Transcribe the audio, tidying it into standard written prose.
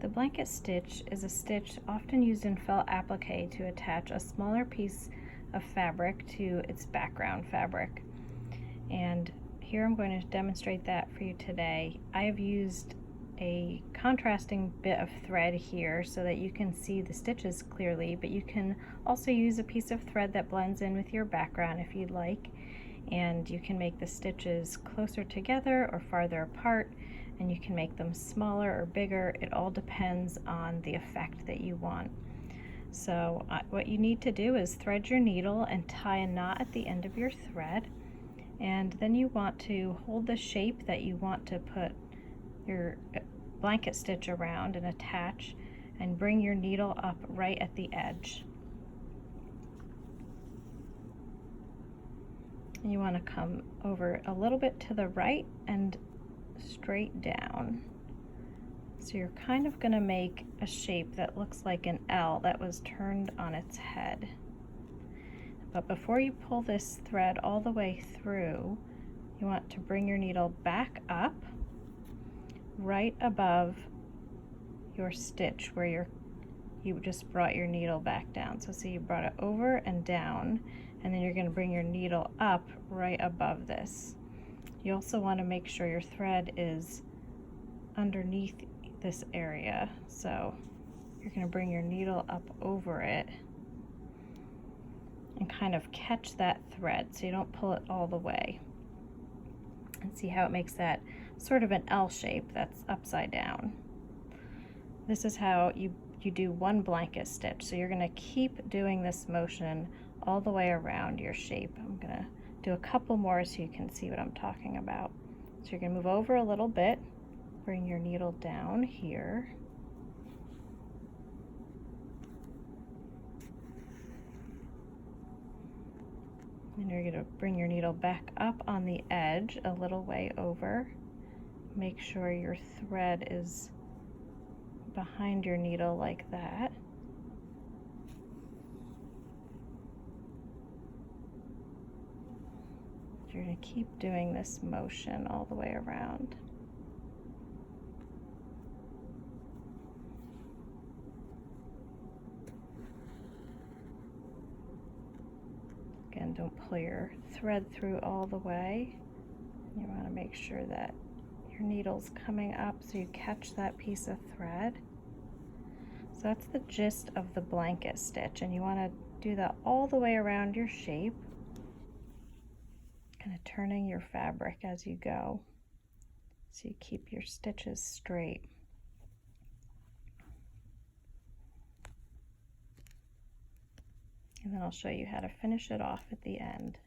The blanket stitch is a stitch often used in felt applique to attach a smaller piece of fabric to its background fabric. And here I'm going to demonstrate that for you today. I have used a contrasting bit of thread here so that you can see the stitches clearly, but you can also use a piece of thread that blends in with your background if you'd like, and you can make the stitches closer together or farther apart, and you can make them smaller or bigger. It all depends on the effect that you want. So what you need to do is thread your needle and tie a knot at the end of your thread, and then you want to hold the shape that you want to put your blanket stitch around and attach, and bring your needle up right at the edge. And you want to come over a little bit to the right and straight down. So you're kind of going to make a shape that looks like an L that was turned on its head. But before you pull this thread all the way through, you want to bring your needle back up right above your stitch where you just brought your needle back down. So see, you brought it over and down, and then you're going to bring your needle up right above this. You also want to make sure your thread is underneath this area. So you're going to bring your needle up over it and kind of catch that thread so you don't pull it all the way. And see how it makes that sort of an L shape that's upside down. This is how you do one blanket stitch. So you're going to keep doing this motion all the way around your shape. I'm going to do a couple more so you can see what I'm talking about. So you're going to move over a little bit, bring your needle down here, and you're going to bring your needle back up on the edge a little way over. Make sure your thread is behind your needle like that. You're going to keep doing this motion all the way around. Again, don't pull your thread through all the way. You want to make sure that your needle's coming up so you catch that piece of thread. So that's the gist of the blanket stitch, and you want to do that all the way around your shape, kind of turning your fabric as you go so you keep your stitches straight. And then I'll show you how to finish it off at the end.